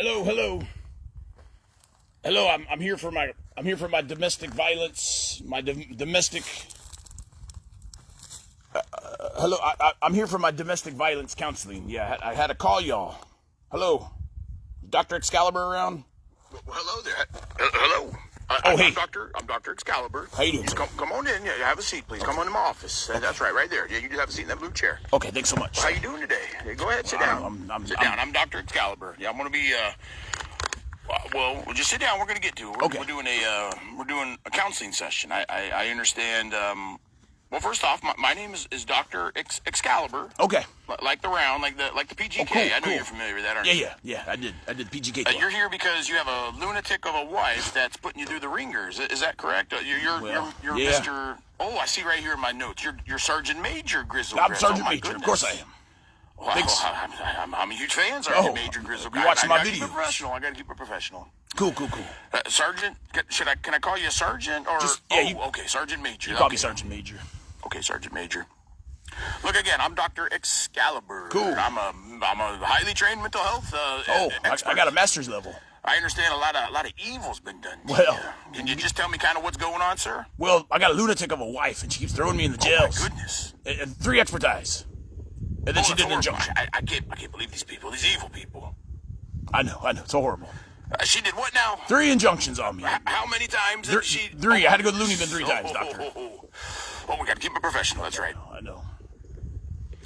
Hello, hello, hello. I'm here for my domestic violence, my domestic. Hello, I'm here for my domestic violence counseling. Yeah, I had to call y'all. Hello, Dr. Excalibur around? Well, hello there. Hello. Hey. I'm Dr. Excalibur. How you doing, sir? Come on in. Yeah, have a seat, please. Come on in my office. That's right there. Yeah, you just have a seat in that blue chair. Okay, thanks so much. How you doing today? Hey, go ahead, sit down. Sit down. I'm Dr. Excalibur. Yeah, I'm gonna be. Well, just sit down. We're gonna get to it. Okay. We're doing a counseling session. I understand. Well, first off, my name is Dr. Excalibur. Okay. Like the round, like the PGK. Cool, I know cool. you're familiar with that, aren't you? Yeah. I did PGK. You're here because you have a lunatic of a wife that's putting you through the ringers. Is that correct? You're yeah. Mr. Oh, I see right here in my notes. You're Sergeant Major Grizzle. I'm Sergeant my Major. goodness. Of course I am. Well, Thanks. I'm a huge fan, Sergeant Major Grizzle. You watch my I gotta videos. keep it professional. I gotta keep it professional. Cool. Sergeant, can I call you a sergeant or? Okay, Sergeant Major. You call me Sergeant Major. Okay, Sergeant Major. Look again. I'm Dr. Excalibur. Cool. I'm a highly trained mental health. I got a master's level. I understand a lot of evil's been done to Well, you. Can you just tell me kind of what's going on, sir? Well, I got a lunatic of a wife, and she keeps throwing me in the jails. Oh my goodness! And 3 expertise. And then she did an injunction. I can't believe these people, these evil people. I know. It's so horrible. She did what now? 3 injunctions on me. How many times did she? 3. I had to go to the loony bin 3 times, doctor. Oh, we got to keep it professional. That's right. I know.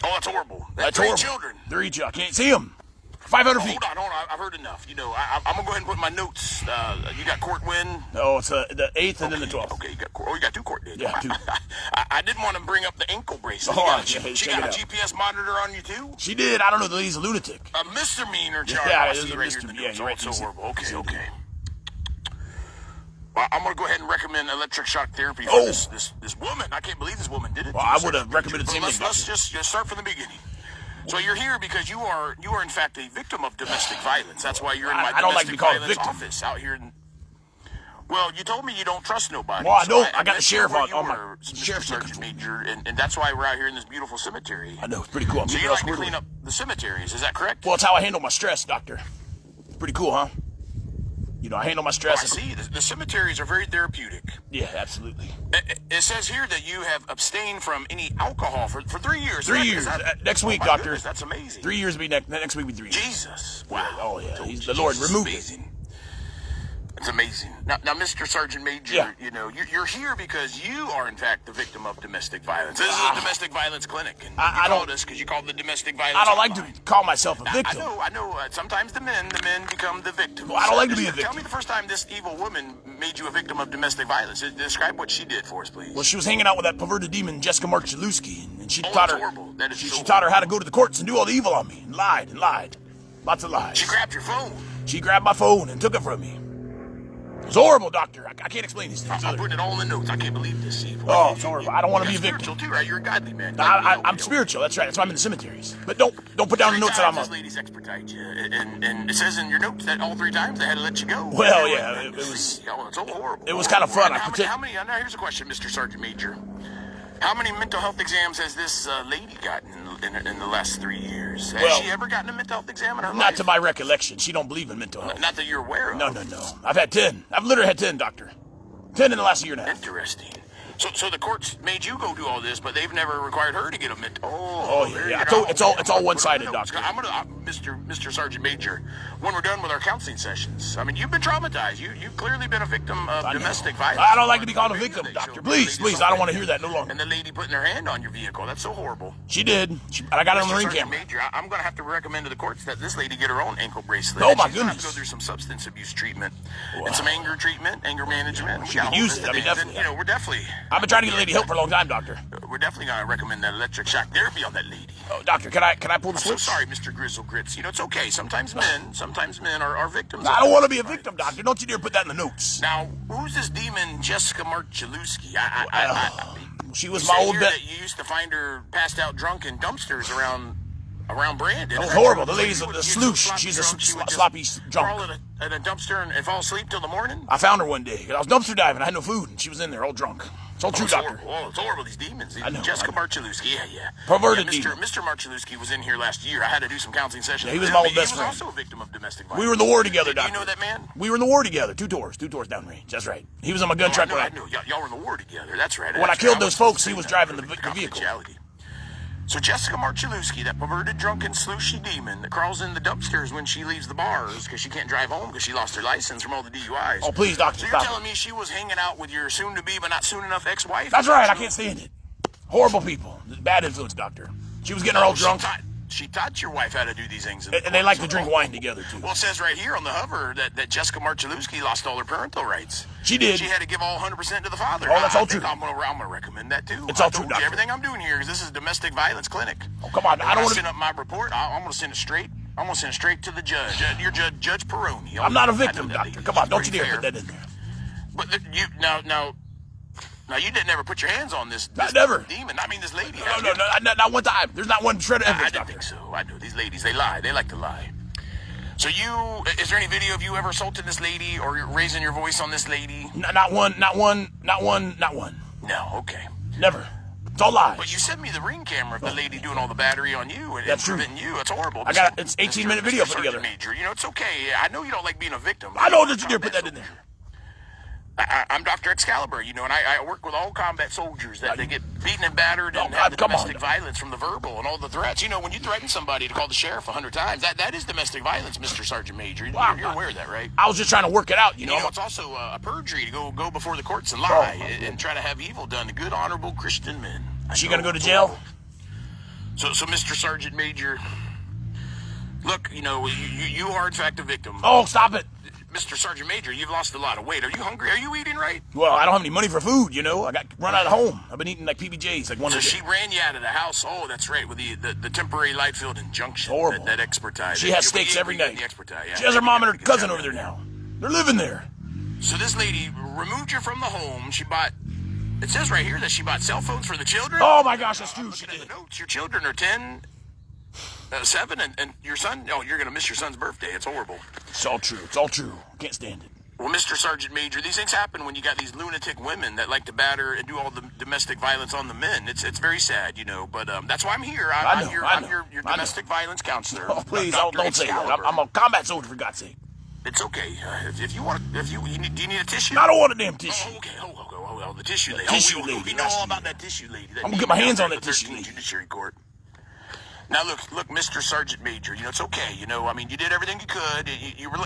Oh, that's horrible. That's 3 horrible. children. 3 children. I can't see them. 500 feet. Hold on. I've heard enough. You know, I'm gonna go ahead and put my notes. You got court when? No, it's the 8th and then the 12th. Okay, you got 2 court dates. Yeah, 2. I didn't want to bring up the ankle bracelet. She got a GPS monitor on you too? She did. I don't know. The lady's a lunatic. A misdemeanor charge. Yeah, I it is see a right here in the misdemeanor. notes. Yeah, you're right. So horrible. Okay. Well, I'm gonna go ahead and recommend electric shock therapy for this woman. I can't believe this woman did it. Well, I would have recommended the same thing. Let's just start from the beginning. So you're here because you are in fact a victim of domestic violence. That's why you're in my domestic violence office out here. Well, you told me you don't trust nobody. Well, I so don't. I got the sheriff on my sheriff sergeant major, and that's why we're out here in this beautiful cemetery. I know, it's pretty cool. So you like to clean up the cemeteries? Is that correct? Well, it's how I handle my stress, doctor. It's pretty cool, huh? You know, I handle my stress. I see. The cemeteries are very therapeutic. Yeah, absolutely. It says here that you have abstained from any alcohol for 3 years. 3 years. Next week, doctor. Goodness, that's amazing. 3 years will be next week. Will be 3 years. Jesus. Wow. Oh yeah. The Lord removed it. It's amazing. Now, Mr. Sergeant Major, you know, you're here because you are, in fact, the victim of domestic violence. This is a domestic violence clinic, and you called us because you called the domestic violence. I don't like to call myself a victim. I know. Sometimes the men become the victims. Well, I don't like to be a victim. Tell me the first time this evil woman made you a victim of domestic violence. Describe what she did for us, please. Well, she was hanging out with that perverted demon, Jessica Marchalewski, and she taught her. Horrible. That is she taught her how to go to the courts and do all the evil on me, and lied. Lots of lies. She grabbed your phone. She grabbed my phone and took it from me. It's horrible, doctor. I can't explain these things. I'm putting it all in the notes. I can't believe this, evil. Oh, it's horrible. I don't want to be a victim. Spiritual too, right? You're a godly man. I'm spiritual. That's right. That's why I'm in the cemeteries. But don't put down the notes that I'm this lady's expertise you, and it says in your notes that all 3 times they had to let you go. Well, yeah, it was. Oh, it's so horrible. It was kind of fun. How many? Now here's a question, Mr. Sergeant Major. How many mental health exams has this lady gotten in the last 3 years? Has she ever gotten a mental health exam in her life? Not to my recollection. She don't believe in mental health. Not that you're aware of. No. I've had 10. I've literally had 10, doctor. 10 in the last year and a half. Interesting. So the courts made you go do all this, but they've never required her to get a mental. Yeah. It's all one-sided, doctor. I'm gonna, Mr. Sergeant Major. When we're done with our counseling sessions, I mean, you've been traumatized. You've clearly been a victim of domestic violence. I don't like to be called a victim, doctor. Please, I don't want to hear that no longer. And the lady putting her hand on your vehicle—that's so horrible. She did. I got it on the ring camera. Major, I'm gonna have to recommend to the courts that this lady get her own ankle bracelet. Oh my She's goodness. gonna have to go through some substance abuse treatment and some anger treatment, anger management. She can use it. I mean, definitely. You know, we're definitely. I've been trying to get the lady help for a long time, doctor. We're definitely gonna recommend that electric shock therapy on that lady. Oh, doctor, can I pull the switch? I'm so sorry, Mr. Grizzle Grits. You know, it's okay. Sometimes men are victims. I don't want to be a victim, doctor. Don't you dare put that in the notes. Now, who's this demon Jessica Marchalewski? She was my old bet. You used to find her passed out drunk in dumpsters around Around Brandon. That was horrible. The lady's a sloosh. She's a sloppy drunk. Crawl in a dumpster and fall asleep till the morning? I found her one day. I was dumpster diving. I had no food, and she was in there all drunk. It's all true, Doctor. Oh, it's horrible, these demons. I know. Jessica Marchalewski, yeah. Perverted demon. Mr. Marchalewski was in here last year. I had to do some counseling sessions. Yeah, he was my old best friend. He was also a victim of domestic violence. We were in the war together, Do Doctor. you know that man? We were in the war together. Two tours downrange. That's right. He was on my gun truck. I know. Y'all were in the war together. That's right. When I killed those folks, he was driving the vehicle. So Jessica Marchalewski, that perverted, drunken, slooshy demon that crawls in the dumpsters when she leaves the bars because she can't drive home because she lost her license from all the DUIs. Oh, please, Doctor, So you're telling me she was hanging out with your soon-to-be but not soon-enough ex-wife? That's right. I can't stand it. Horrible people. Bad influence, Doctor. She was getting her all drunk. She taught your wife how to do these things. And they like to drink wine together, too. Well, it says right here on the hover that Jessica Marchalewski lost all her parental rights. She did. She had to give all 100% to the father. Oh, that's all true. I'm going to recommend that, too. It's all true, Doctor. Everything I'm doing here is this is domestic violence clinic. Oh, come on. I don't want to send up my report. I'm going to send it straight. I'm going to send it straight to the judge. Your judge, Judge Peroni. I'm not a victim, Doctor. Come on. Don't you dare put that in there. But now you didn't ever put your hands on this never. demon. I mean, this lady. No, not one time. There's not one shred of evidence, I didn't think so. I know these ladies. They lie. They like to lie. So is there any video of you ever assaulting this lady or raising your voice on this lady? Not one. No, okay. Never. It's all lies. But you sent me the ring camera of the lady doing all the battery on you and That's true. preventing you. It's horrible. It's 18-minute video put together. Major, it's okay. I know you don't like being a victim. I know that you dare put that in there. I'm Dr. Excalibur, and I work with all combat soldiers that they get beaten and battered and have the domestic violence from the verbal and all the threats. When you threaten somebody to call the sheriff 100 times, that is domestic violence, Mr. Sergeant Major. You're aware of that, right? I was just trying to work it out, It's also a perjury to go before the courts and lie and try to have evil done to good, honorable Christian men. Is she going to go to jail? So Mr. Sergeant Major, look, you are in fact a victim. Oh, stop it. Mr. Sergeant Major, you've lost a lot of weight. Are you hungry? Are you eating right? Well, I don't have any money for food, I got run out of home. I've been eating like PBJs, like one So of the she ran you out of the house. Oh, that's right, with the temporary light field injunction. Horrible. That expertise. She has steaks every night. Yeah. She has her mom and her cousin over there now. They're living there. So this lady removed you from the home. She bought, it says right here that she bought cell phones for the children. Oh my gosh, that's true. She Looking did. at the notes, your children are 10, 7, and your son, you're going to miss your son's birthday. It's horrible. It's all true. It's all true. Can't stand it. Well, Mr. Sergeant Major, these things happen when you got these lunatic women that like to batter and do all the domestic violence on the men. It's very sad, but that's why I'm here. I'm your domestic violence counselor. Oh, please, don't say that. I'm a combat soldier, for God's sake. It's okay. If you want, do you need a tissue? I don't want a damn tissue. Oh, okay. Oh, the tissue lady. Tissue lady. We know all about that tissue lady. I'm gonna get my hands on that tissue lady. Judiciary Court. Now look, Mr. Sergeant Major. It's okay. You did everything you could.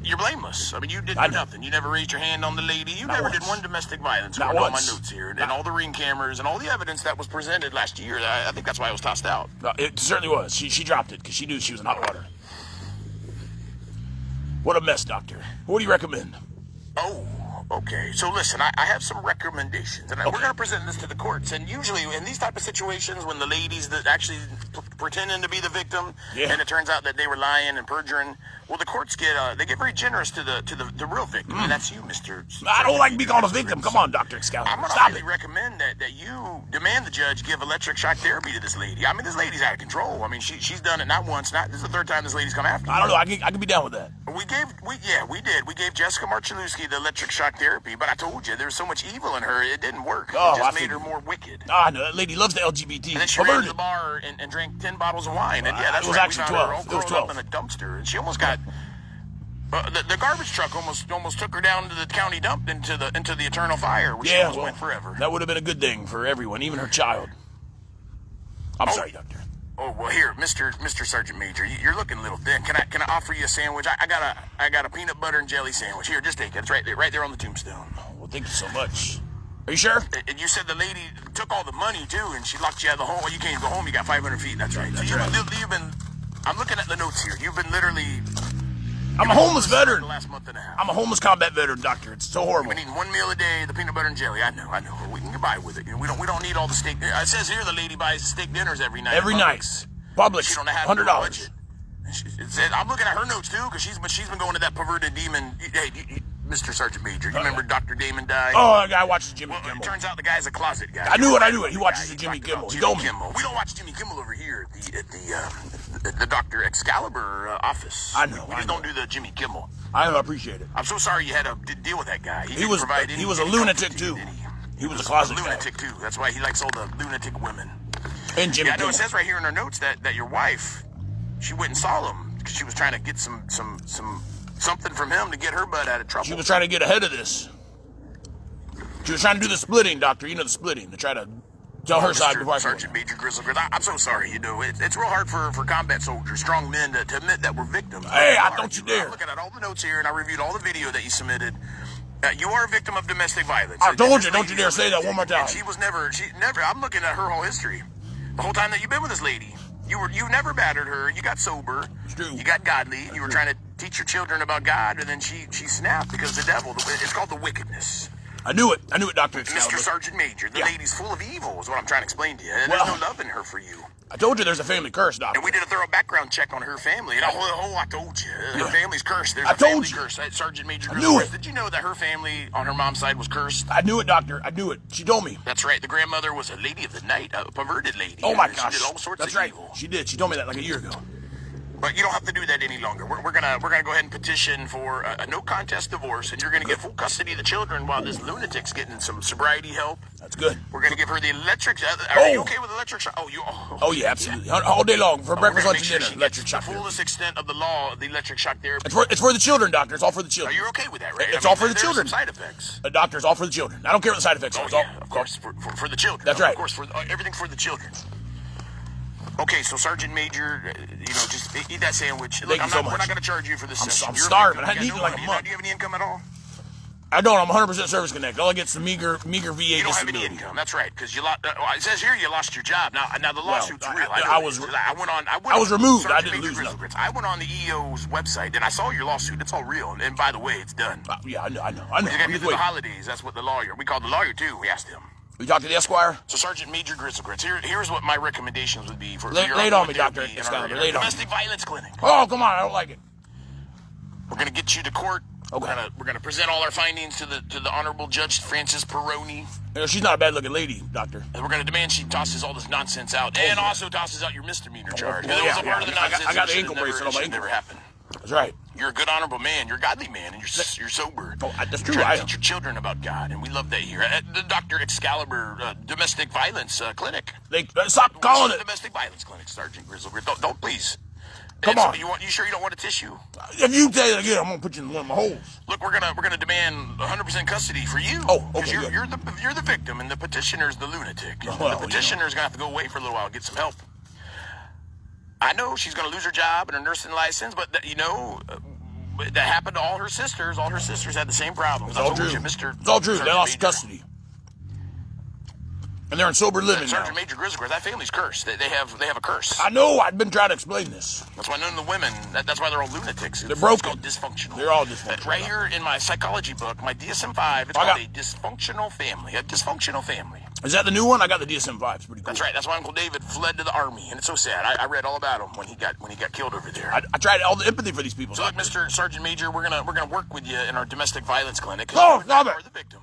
You're blameless. You did nothing. You never raised your hand on the lady. You never did one domestic violence. Not all once. my notes here, and all the ring cameras and all the evidence that was presented last year. I think that's why it was tossed out. It certainly was. She dropped it because she knew she was in hot water. What a mess, Doctor. What do you recommend? Oh, okay. So listen, I have some recommendations, and we're going to present this to the courts. And usually, in these type of situations, when the ladies that actually pretending to be the victim, and it turns out that they were lying and perjuring, well, the courts get very generous to the real victim, and that's you, Mr. I don't like being called a victim. Come on, Dr. Excalibur. I'm going to highly recommend that you demand the judge give electric shock therapy to this lady. This lady's out of control. She's done it not once, this is the third time this lady's come after you. I don't know. I can be down with that. We did. We gave Jessica Marchalewski the electric shock therapy, but I told you there was so much evil in her, it didn't work. It just made her more wicked. No, that lady loves the LGBT. And then she ran to the bar and drank 10 bottles of wine. And that's it was right, actually we found 12. her all curled up in a dumpster. And she almost got... the garbage truck almost took her down to the county dump into the eternal fire, which she almost went forever. That would have been a good thing for everyone, even her child. I'm sorry, Doctor. Oh well, here, Mr. Sergeant Major, you're looking a little thin. Can I offer you a sandwich? I got a peanut butter and jelly sandwich. Here, just take it. It's right there on the tombstone. Oh, well, thank you so much. Are you sure? And you said the lady took all the money too, and she locked you out of the home. Well, you can't even go home. You got 500 feet. That's right. That's so right. You've been. I'm looking at the notes here. You've been literally. I'm a homeless veteran. The last month and a half. I'm a homeless combat veteran, Doctor. It's so horrible. You've been eating one meal a day, the peanut butter and jelly. I know. We can get by with it. We don't need all the steak. It says here the lady buys steak dinners every night. Every night. Publix. She don't have $100. It said, I'm looking at her notes too, because she's been going to that perverted demon. Hey, Mr. Sergeant Major, you remember Dr. Damon died? Oh, the guy watches Jimmy Kimmel. It turns out the guy's a closet guy. I knew it. He watches the Jimmy Kimmel. Jimmy Kimmel. We don't watch Jimmy Kimmel over here The Dr. Excalibur office. I know. We just don't do the Jimmy Kimmel. I appreciate it. I'm so sorry you had to deal with that guy. He was a lunatic too. He was a closet lunatic too. That's why he likes all the lunatic women. And Jimmy I know Kimmel. it says right here in her notes that your wife, she went and saw him because she was trying to get something from him to get her butt out of trouble. She was trying to get ahead of this. She was trying to do the splitting, Doctor. You know the splitting. To try to tell her side before I Sergeant Major Grizzlegrid. I'm so sorry. You know, it's real hard for combat soldiers, strong men, to admit that we're victims. Hey, don't you dare. I'm looking at all the notes here, and I reviewed all the video that you submitted. You are a victim of domestic violence. I told you, don't you dare say that one more time. And she never, I'm looking at her whole history. The whole time that you've been with this lady, you never battered her. You got sober. It's true. You got godly. You were trying to teach your children about God, and then she snapped because the devil. It's called the wickedness. I knew it, Dr. Mr. Sergeant Major, the lady's full of evil is what I'm trying to explain to you. And there's no love in her for you. I told you there's a family curse, Doctor. And we did a thorough background check on her family. And I told you. Her family's cursed. There's I a family told you. curse. Sergeant Major I knew it. Did you know that her family on her mom's side was cursed? I knew it, Doctor. I knew it. She told me. That's right. The grandmother was a lady of the night, a perverted lady. Oh my gosh. She did all sorts That's of right. evil. She did. She told me that like a year ago. But you don't have to do that any longer. We're gonna go ahead and petition for a no contest divorce, and you're gonna get full custody of the children while this lunatic's getting some sobriety help. That's good. We're gonna give her the electric. Are you okay with electric shock? Oh yeah, absolutely. All day long for breakfast, lunch, and dinner. She Electric gets shock the therapy. fullest extent of the law, the electric shock therapy. It's for the children, Doctor. It's all for the children. You're okay with that, right? It's all for the there's children. Some side effects. Doctor, it's all for the children. I don't care what the side effects are. It's all, of course, for the children. That's right. Of course, for everything for the children. Okay, so Sergeant Major, just eat that sandwich. Look, Thank you so much. We're not going to charge you for this session. I'm starving. I need no like a money. month. Do you have any income at all? I don't. I'm 100% service connected. All I get is the meager VA You don't disability. have any income. That's right, because you lost. It says here you lost your job. Now the lawsuit's real. I was removed. I didn't lose nothing. I went on the EO's website and I saw your lawsuit. It's all real. And by the way, it's done. Yeah, I know. You got to get through the holidays. That's what we called the lawyer too. We asked him. We talked to the Esquire. So Sergeant Major Grizzlegrid, here's what my recommendations would be for Lay your it on me, therapy Dr. in our Excalibur. Lay it on me. domestic violence clinic. Oh, come on. I don't like it. We're gonna get you to court. Okay. We're gonna present all our findings to the Honorable Judge Francis Peroni. You know, she's not a bad-looking lady, Doctor. And we're gonna demand she tosses all this nonsense out, and also tosses out your misdemeanor charge. Well, That was a part of the nonsense. I got the that ankle should bracelet on my never ankle. happen. That's right. You're a good, honorable man. You're a godly man, and you're sober. Oh, that's true. You're trying I to am. teach your children about God, and we love that here at the Dr. Excalibur Domestic Violence Clinic. Stop calling it. Domestic Violence Clinic, Sergeant Grizzlegrid. Don't please. Come on. You sure you don't want a tissue? If you say it again, I'm gonna put you in one of my holes. Look, we're gonna demand 100% custody for you. Oh, okay. You're the victim, and the petitioner's the lunatic. Well, the petitioner's gonna have to go away for a little while, get some help. I know she's gonna lose her job and her nursing license, but that happened to all her sisters. All her sisters had the same problems. It's all true. It's all true. They lost custody, and they're in sober living now. Sergeant Major Grizzlegrid, that family's cursed. They have a curse. I know. I've been trying to explain this. That's why none of the women. That's why they're all lunatics. They're broken. It's called dysfunctional. They're all dysfunctional. Right here in my psychology book, my DSM-5, it's called a dysfunctional family. A dysfunctional family. Is that the new one? I got the DSM-5. It's pretty cool. That's right. That's why Uncle David fled to the army, and it's so sad. I read all about him when he got killed over there. I tried all the empathy for these people. So look, Mr. Sergeant Major, we're gonna work with you in our domestic violence clinic. No, stop it. You're the victim.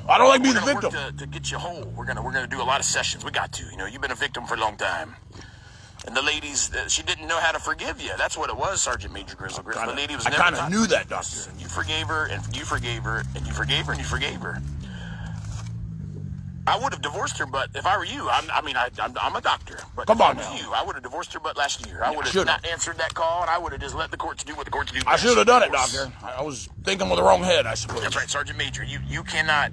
I don't like being the victim. To get you whole, we're gonna do a lot of sessions. We got to. You've been a victim for a long time. And the ladies, she didn't know how to forgive you. That's what it was, Sergeant Major Grizzlegrid. The lady was I never kind of taught- knew that, Doctor. You forgave her, and you forgave her, and you forgave her, and you forgave her. I would have divorced her, but if I were you, I'm a doctor. But Come if I on was now. you, I would have divorced her, but last year. I would have should've. not answered that call, and I would have just let the courts do what the courts do. I should have done it, Doctor. I was thinking with the wrong head, I suppose. That's right, Sergeant Major. You cannot.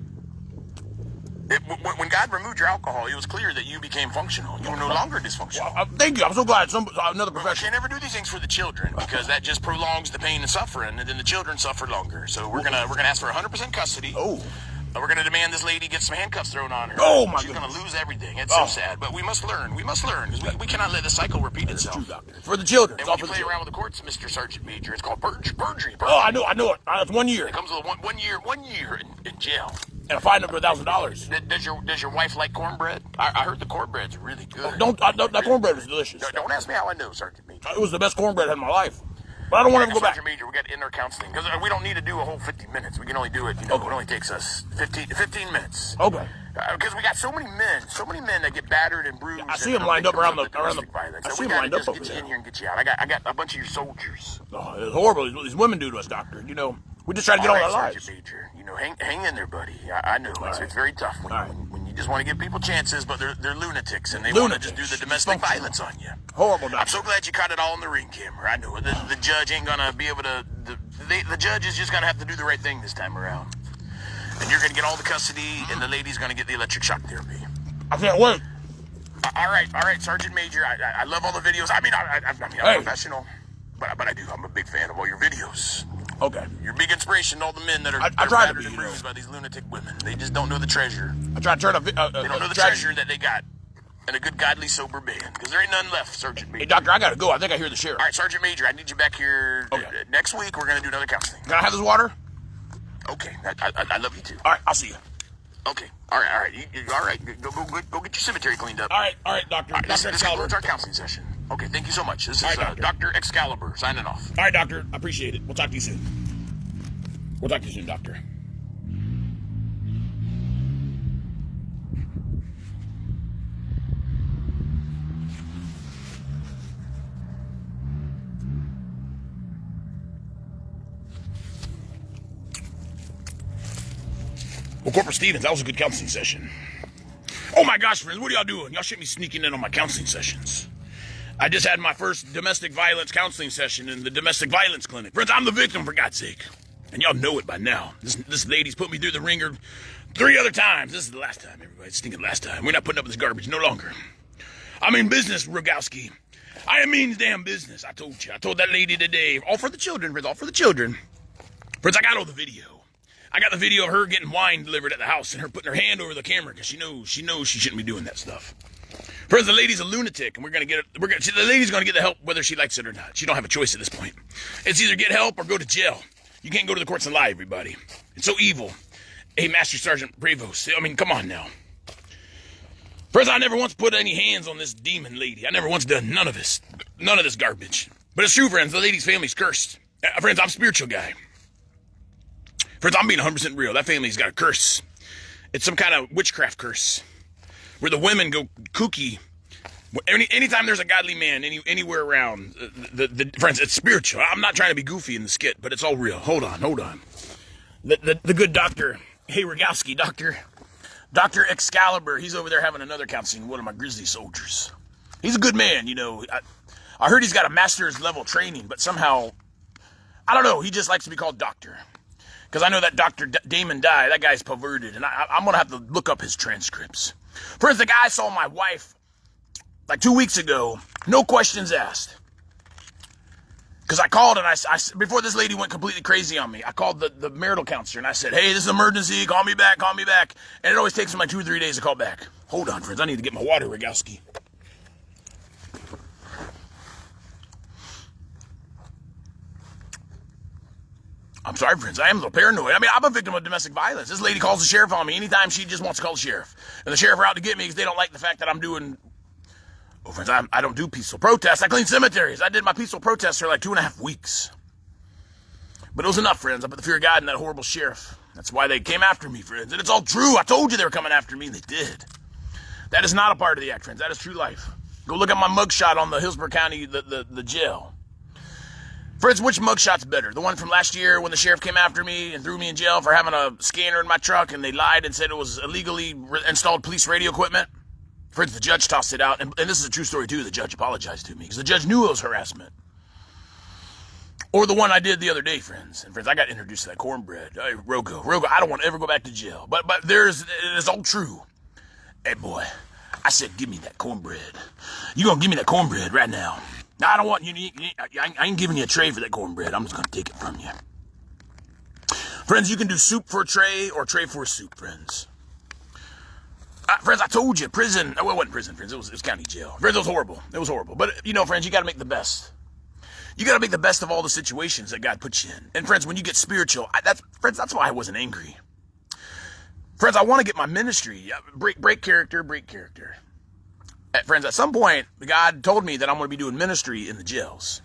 When God removed your alcohol, it was clear that you became functional. You were no longer dysfunctional. Thank you. I'm so glad another We professional. can't ever do these things for the children because that just prolongs the pain and suffering, and then the children suffer longer. So we're gonna ask for 100% custody. Oh. We're gonna demand this lady get some handcuffs thrown on her. Oh, my She's goodness. gonna lose everything. It's so sad, but we must learn. We must learn because we cannot let the cycle repeat It's itself. true, Doctor. For the children. And It's all when you for the play children. around with the courts, Mr. Sergeant Major, it's called perjury. Oh, I know it. It's 1 year. It comes with one year in jail. And a fine up to $1,000. Does your wife like cornbread? I heard the cornbread's really good. That cornbread was delicious. Don't ask me how I know, Sergeant Major. It was the best cornbread I had in my life. But I don't want to go back. Sergeant Major, we got inner counseling because we don't need to do a whole 50 minutes. We can only do it. It only takes us 15 minutes. Okay. Because we got so many men that get battered and bruised. I see them lined up around the violence. I see them lined up over get there. you in here and get you out. I got a bunch of your soldiers. Oh, it's horrible. These women do to us, doctor. We just try to get on our lives. Sergeant Major, hang in there, buddy. I know it's very tough when you just want to give people chances, but they're lunatics and they want to just do the domestic violence on you. Horrible, doctor. I'm so glad you caught it all on the ring camera. I know the judge ain't gonna be able to. The judge is just gonna have to do the right thing this time around. And you're going to get all the custody, and the lady's going to get the electric shock therapy. I can't wait. All right, Sergeant Major. I love all the videos. I'm a professional, but I do. I'm a big fan of all your videos. Okay. You're a big inspiration to all the men that are battered and bruised by these lunatic women. They just don't know the treasure. I try to turn they don't know the treasure that they got in a good, godly, sober band. Because there ain't none left, Sergeant Major. Hey, doctor, I got to go. I think I hear the sheriff. All right, Sergeant Major, I need you back here next week. We're going to do another counseling. Can I have this water? Okay, I love you too. All right, I'll see you. Okay, all right. All right, go get your cemetery cleaned up. All right, doctor. All right, this Excalibur. concludes our counseling session. Okay, thank you so much. This is Dr. Excalibur signing off. All right, doctor. I appreciate it. We'll talk to you soon. Doctor. Well, Corporal Stevens, that was a good counseling session. Oh my gosh, friends, what are y'all doing? Y'all shouldn't be sneaking in on my counseling sessions. I just had my first domestic violence counseling session in the domestic violence clinic. Friends, I'm the victim, for God's sake. And y'all know it by now. This lady's put me through the ringer 3 other times. This is the last time, everybody. It's stinking last time. We're not putting up with this garbage no longer. I mean business, Rogowski. I mean damn business. I told you. I told that lady today. All for the children, friends. All for the children. Friends, I got all the video. I got the video of her getting wine delivered at the house and her putting her hand over the camera because she knows she shouldn't be doing that stuff. Friends, the lady's a lunatic, and the lady's gonna get the help whether she likes it or not. She don't have a choice at this point. It's either get help or go to jail. You can't go to the courts and lie, everybody. It's so evil. Hey, Master Sergeant Bravos. I mean, come on now. Friends, I never once put any hands on this demon lady. I never once done none of this garbage. But it's true, friends. The lady's family's cursed. Friends, I'm a spiritual guy. Friends, I'm being 100% real. That family's got a curse. It's some kind of witchcraft curse where the women go kooky. Anytime there's a godly man anywhere around, friends, it's spiritual. I'm not trying to be goofy in the skit, but it's all real. Hold on. The good doctor, hey, Rogowski, Dr. Excalibur, he's over there having another counseling with one of my grizzly soldiers. He's a good man, I heard he's got a master's level training, but somehow, I don't know, he just likes to be called doctor. Because I know that Dr. Damon Dye, that guy's perverted, and I'm going to have to look up his transcripts. First, the guy saw my wife like 2 weeks ago, no questions asked. Because I called and I before this lady went completely crazy on me, I called the marital counselor and I said, hey, this is an emergency, call me back. And it always takes them like 2 or 3 days to call back. Hold on, friends, I need to get my water, Rogowski. I'm sorry, friends. I am a little paranoid. I mean, I'm a victim of domestic violence. This lady calls the sheriff on me anytime she just wants to call the sheriff. And the sheriff are out to get me because they don't like the fact that I'm doing... Oh, friends, I don't do peaceful protests. I clean cemeteries. I did my peaceful protests for like 2.5 weeks. But it was enough, friends. I put the fear of God in that horrible sheriff. That's why they came after me, friends. And it's all true. I told you they were coming after me, and they did. That is not a part of the act, friends. That is true life. Go look at my mugshot on the Hillsborough County, the jail. Friends, which mugshot's better? The one from last year when the sheriff came after me and threw me in jail for having a scanner in my truck and they lied and said it was illegally installed police radio equipment? Friends, the judge tossed it out. And this is a true story, too. The judge apologized to me because the judge knew it was harassment. Or the one I did the other day, friends. And friends, I got introduced to that cornbread. Rogo, I don't want to ever go back to jail. But it's all true. Hey, boy, I said, give me that cornbread. You gonna give me that cornbread right now. Now, I don't want you, I ain't giving you a tray for that cornbread. I'm just going to take it from you. Friends, you can do soup for a tray or tray for a soup, friends. Friends, I told you, prison, well, it wasn't prison, friends. It was county jail. Friends, it was horrible. But, friends, you got to make the best. You got to make the best of all the situations that God puts you in. And, friends, when you get spiritual, that's why I wasn't angry. Friends, I want to get my ministry. Break character. Friends, at some point, God told me that I'm going to be doing ministry in the jails.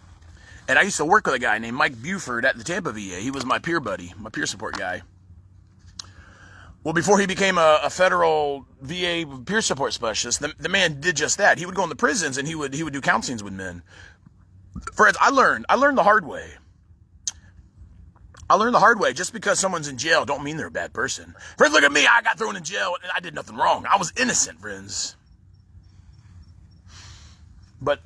And I used to work with a guy named Mike Buford at the Tampa VA. He was my peer buddy, my peer support guy. Well, before he became a federal VA peer support specialist, the man did just that. He would go in the prisons and he would do counselings with men. Friends, I learned the hard way. I learned the hard way. Just because someone's in jail don't mean they're a bad person. Friends, look at me. I got thrown in jail and I did nothing wrong. I was innocent, friends. But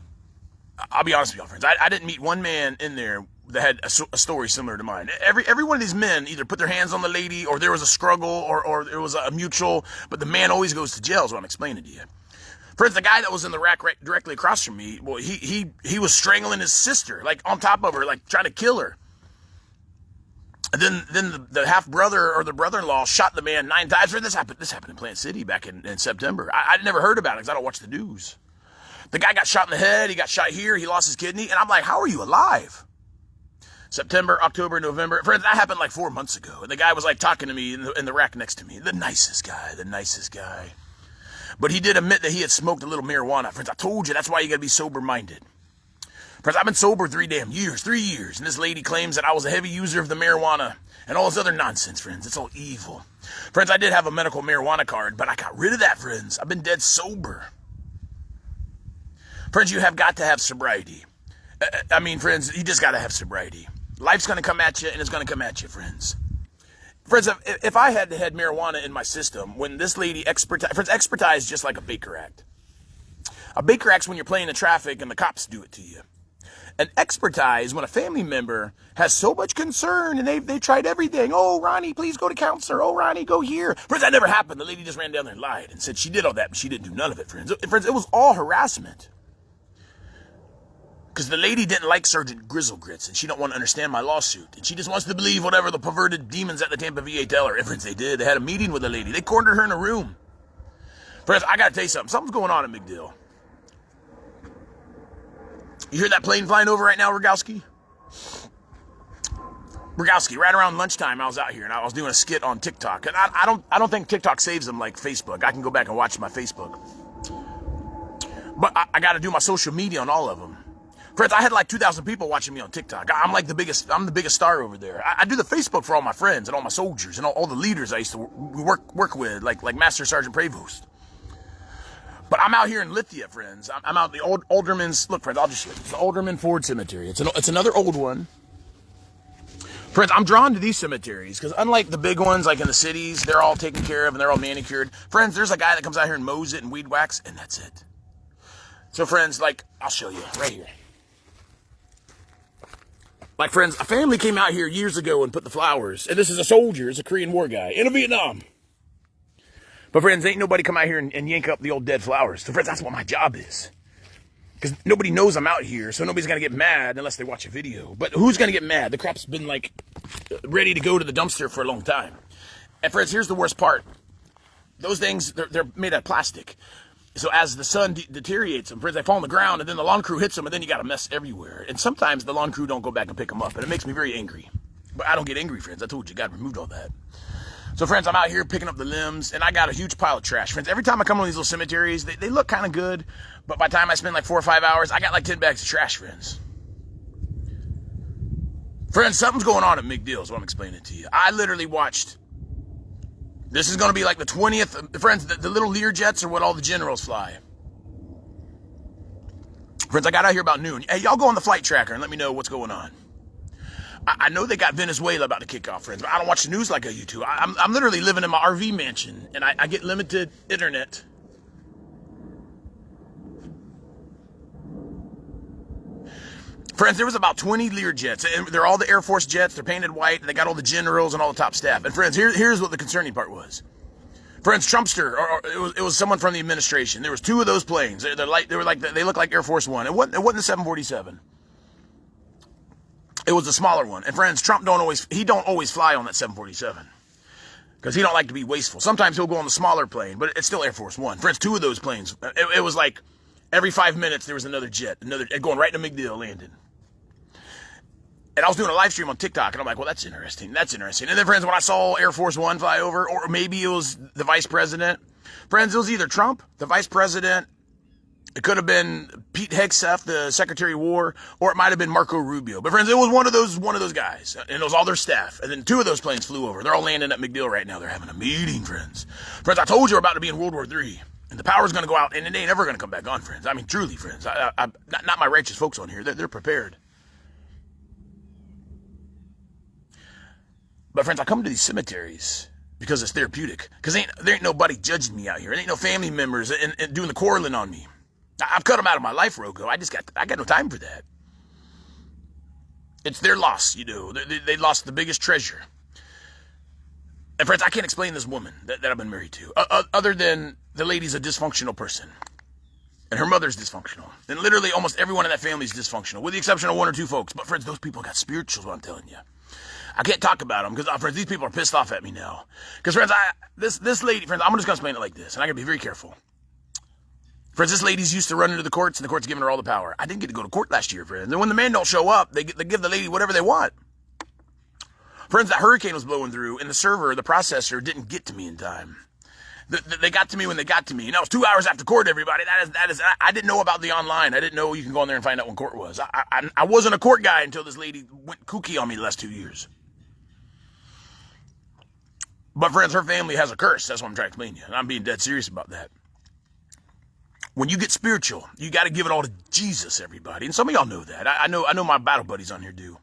I'll be honest with y'all, friends. I didn't meet one man in there that had a story similar to mine. Every one of these men either put their hands on the lady, or there was a struggle, or there was a mutual, but the man always goes to jail is what I'm explaining to you. Friends, the guy that was in the rack right directly across from me, well, he was strangling his sister, like on top of her, like trying to kill her. And then the half brother or the brother-in-law shot the man 9 times. This happened in Plant City back in September. I'd never heard about it because I don't watch the news. The guy got shot in the head. He got shot here. He lost his kidney. And I'm like, how are you alive? September, October, November. Friends, that happened like 4 months ago. And the guy was like talking to me in the rack next to me. The nicest guy. But he did admit that he had smoked a little marijuana. Friends, I told you, that's why you got to be sober-minded. Friends, I've been sober 3 years. And this lady claims that I was a heavy user of the marijuana and all this other nonsense, friends. It's all evil. Friends, I did have a medical marijuana card, but I got rid of that, friends. I've been dead sober. Friends, you have got to have sobriety. I mean, friends, you just got to have sobriety. Life's going to come at you, and it's going to come at you, friends. Friends, if I had marijuana in my system, when this lady expertise just like a Baker Act. A Baker Act's when you're playing in traffic and the cops do it to you. An expertise when a family member has so much concern and they've tried everything. Oh, Ronnie, please go to counselor. Oh, Ronnie, go here. Friends, that never happened. The lady just ran down there and lied and said she did all that, but she didn't do none of it, friends. Friends, it was all harassment. Because the lady didn't like Sergeant Grizzlegrits, and she don't want to understand my lawsuit. And she just wants to believe whatever the perverted demons at the Tampa VA tell her. Friends, they did. They had a meeting with the lady. They cornered her in a room. Friends, I got to tell you something. Something's going on in McDill. You hear that plane flying over right now, Rogowski? Rogowski, right around lunchtime, I was out here, and I was doing a skit on TikTok. And I don't think TikTok saves them like Facebook. I can go back and watch my Facebook. But I got to do my social media on all of them. Friends, I had like 2,000 people watching me on TikTok. I'm the biggest star over there. I do the Facebook for all my friends and all my soldiers and all the leaders I used to work with, like Master Sergeant Prevost. But I'm out here in Lithia, friends. I'm out in the Alderman's. Look, friends, I'll just show you. It's the Alderman Ford Cemetery. It's another old one. Friends, I'm drawn to these cemeteries because unlike the big ones, like in the cities, they're all taken care of and they're all manicured. Friends, there's a guy that comes out here and mows it and weed whacks, and that's it. So, friends, like, I'll show you right here. Like, friends, a family came out here years ago and put the flowers. And this is a soldier. It's a Korean War guy in Vietnam. But, friends, ain't nobody come out here and yank up the old dead flowers. So, friends, that's what my job is. Because nobody knows I'm out here, so nobody's going to get mad unless they watch a video. But who's going to get mad? The crap's been, like, ready to go to the dumpster for a long time. And, friends, here's the worst part. Those things, they're made out of plastic. So as the sun deteriorates them, friends, they fall on the ground, and then the lawn crew hits them, and then you got a mess everywhere. And sometimes the lawn crew don't go back and pick them up, and it makes me very angry. But I don't get angry, friends. I told you, God removed all that. So, friends, I'm out here picking up the limbs, and I got a huge pile of trash. Friends, every time I come on these little cemeteries, they look kind of good, but by the time I spend like 4 or 5 hours, I got like 10 bags of trash, friends. Friends, something's going on at McDill is what I'm explaining to you. I literally watched... This is going to be like the 20th. Friends, the little Learjets are what all the generals fly. Friends, I got out here about noon. Hey, y'all go on the flight tracker and let me know what's going on. I know they got Venezuela about to kick off, friends, but I don't watch the news like I used to. I'm literally living in my RV mansion, and I get limited internet. Friends, there was about 20 Learjets, and they're all the Air Force jets. They're painted white, and they got all the generals and all the top staff. And friends, here's what the concerning part was. Friends, Trumpster, or it was someone from the administration. There was 2 of those planes. They look like Air Force One. It wasn't the 747. It was the smaller one. And friends, Trump don't always fly on that 747 because he don't like to be wasteful. Sometimes he'll go on the smaller plane, but it's still Air Force One. Friends, 2 of those planes. It was like every 5 minutes there was another jet, going right into McDill, landing. And I was doing a live stream on TikTok, and I'm like, well, that's interesting. And then, friends, when I saw Air Force One fly over, or maybe it was the vice president. Friends, it was either Trump, the vice president, It could have been Pete Hegseth, the Secretary of War, or it might have been Marco Rubio. But friends, it was one of those guys, and it was all their staff. And then 2 of those planes flew over. They're all landing at MacDill right now. They're having a meeting, friends. Friends, I told you we're about to be in World War III, and the power's going to go out, and it ain't ever going to come back on, friends. I mean, truly, friends. Not my righteous folks on here. They're prepared. But friends, I come to these cemeteries because it's therapeutic. Because there ain't nobody judging me out here. There ain't no family members and doing the quarreling on me. I've cut them out of my life, Rogo. I got no time for that. It's their loss, you know. They lost the biggest treasure. And friends, I can't explain this woman that I've been married to, other than the lady's a dysfunctional person. And her mother's dysfunctional. And literally almost everyone in that family is dysfunctional, with the exception of 1 or 2 folks. But friends, those people got spirituals, what I'm telling you. I can't talk about them because, friends, these people are pissed off at me now. Because, friends, this lady, friends, I'm just going to explain it like this, and I got to be very careful. Friends, this lady's used to running to the courts, and the court's giving her all the power. I didn't get to go to court last year, friends. And when the men don't show up, they give the lady whatever they want. Friends, that hurricane was blowing through, and the processor, didn't get to me in time. They got to me when they got to me. And that was 2 hours after court, everybody. I didn't know about the online. I didn't know you can go in there and find out when court was. I wasn't a court guy until this lady went kooky on me the last 2 years. But, friends, her family has a curse. That's what I'm trying to explain to you. And I'm being dead serious about that. When you get spiritual, you got to give it all to Jesus, everybody. And some of y'all know that. I know my battle buddies on here do.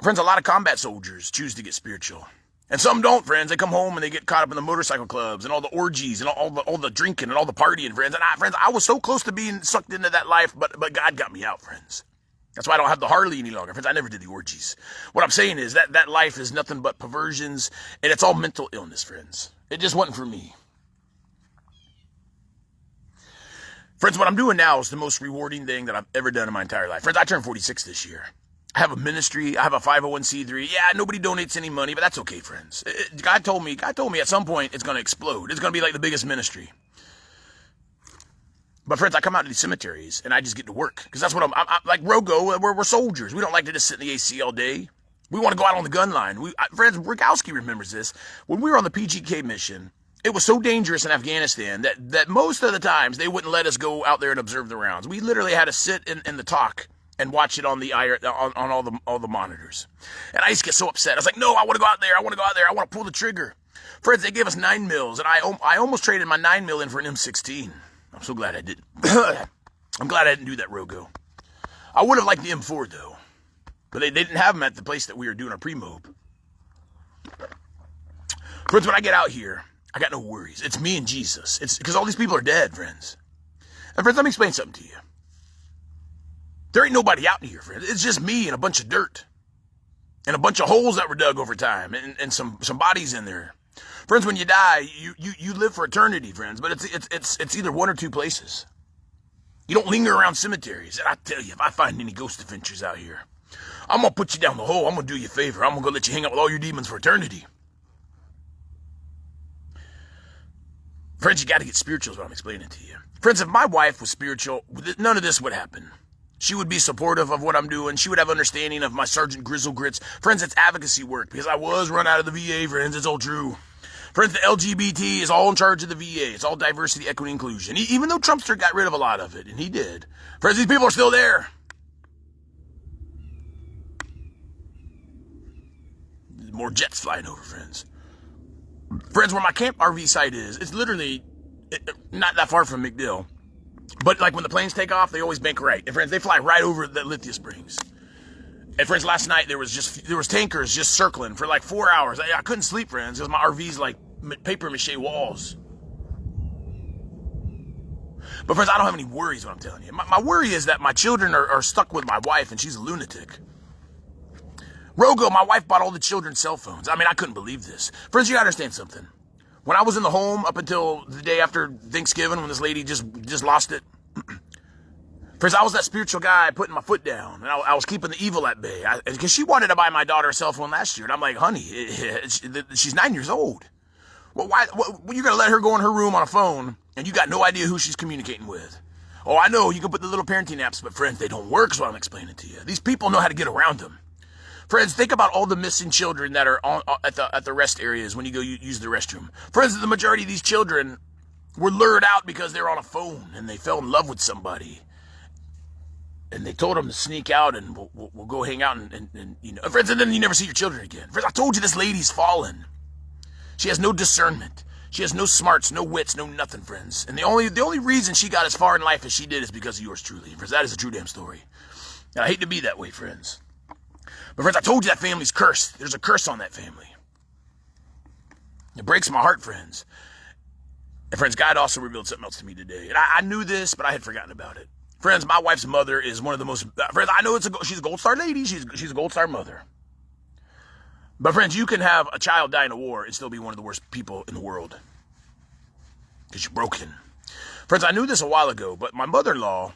Friends, a lot of combat soldiers choose to get spiritual. And some don't, friends. They come home and they get caught up in the motorcycle clubs and all the orgies and all the drinking and all the partying, friends. And I was so close to being sucked into that life, but God got me out, friends. That's why I don't have the Harley any longer, friends. I never did the orgies. What I'm saying is that life is nothing but perversions, and it's all mental illness, friends. It just wasn't for me. Friends, what I'm doing now is the most rewarding thing that I've ever done in my entire life. Friends, I turned 46 this year. I have a ministry. I have a 501c3. Yeah, nobody donates any money, but that's okay, friends. God told me at some point it's going to explode. It's going to be like the biggest ministry. But friends, I come out to these cemeteries and I just get to work. Because that's what I'm like Rogo, we're soldiers. We don't like to just sit in the AC all day. We want to go out on the gun line. Friends, Rikowski remembers this. When we were on the PGK mission, it was so dangerous in Afghanistan that most of the times they wouldn't let us go out there and observe the rounds. We literally had to sit in the talk and watch it on all the monitors. And I used to get so upset. I was like, no, I want to go out there. I want to pull the trigger. Friends, they gave us 9 mils, and I almost traded my 9 mil in for an M16. I'm so glad I didn't. I'm glad I didn't do that, Rogo. I would have liked the M4, though. But they didn't have them at the place that we were doing our pre-mob. Friends, when I get out here, I got no worries. It's me and Jesus. It's because all these people are dead, friends. And friends, let me explain something to you. There ain't nobody out here, friends. It's just me and a bunch of dirt. And a bunch of holes that were dug over time. And some bodies in there. Friends, when you die, you live for eternity, friends. But it's either 1 or 2 places. You don't linger around cemeteries. And I tell you, if I find any ghost adventures out here, I'm going to put you down the hole. I'm going to do you a favor. I'm going to go let you hang out with all your demons for eternity. Friends, you got to get spiritual is what I'm explaining to you. Friends, if my wife was spiritual, none of this would happen. She would be supportive of what I'm doing. She would have understanding of my Sergeant Grizzle Grits. Friends, it's advocacy work because I was run out of the VA, friends. It's all true. Friends, the LGBT is all in charge of the VA. It's all diversity, equity, inclusion. Even though Trumpster got rid of a lot of it, and he did. Friends, these people are still there. More jets flying over, friends. Friends, where my camp RV site is, it's literally not that far from MacDill. But like when the planes take off, they always bank right. And friends, they fly right over the Lithia Springs. And friends, last night there was tankers just circling for like 4 hours. I couldn't sleep, friends, because my RV's like paper mache walls. But friends, I don't have any worries, what I'm telling you. My worry is that my children are stuck with my wife and she's a lunatic. Rogo, my wife bought all the children's cell phones. I mean, I couldn't believe this. Friends, you gotta understand something. When I was in the home up until the day after Thanksgiving, when this lady just lost it, friends, I was that spiritual guy putting my foot down, and I was keeping the evil at bay. Because she wanted to buy my daughter a cell phone last year, and I'm like, honey, she's 9 years old. Well, why? You're gonna let her go in her room on a phone, and you got no idea who she's communicating with? Oh, I know you can put the little parenting apps, but friends, they don't work. Is what I'm explaining to you. These people know how to get around them. Friends, think about all the missing children that are at the rest areas when you go use the restroom. Friends, the majority of these children were lured out because they were on a phone and they fell in love with somebody. And they told them to sneak out and we'll go hang out and you know, friends, and then you never see your children again. Friends, I told you this lady's fallen. She has no discernment. She has no smarts, no wits, no nothing, friends. And the only reason she got as far in life as she did is because of yours truly. Friends, that is a true damn story. And I hate to be that way, friends. But friends, I told you that family's cursed. There's a curse on that family. It breaks my heart, friends. And friends, God also revealed something else to me today. And I knew this, but I had forgotten about it. Friends, my wife's mother is one of the most, friends, I know she's a gold star lady. She's a gold star mother. But friends, you can have a child die in a war and still be one of the worst people in the world. Because you're broken. Friends, I knew this a while ago, but my mother-in-law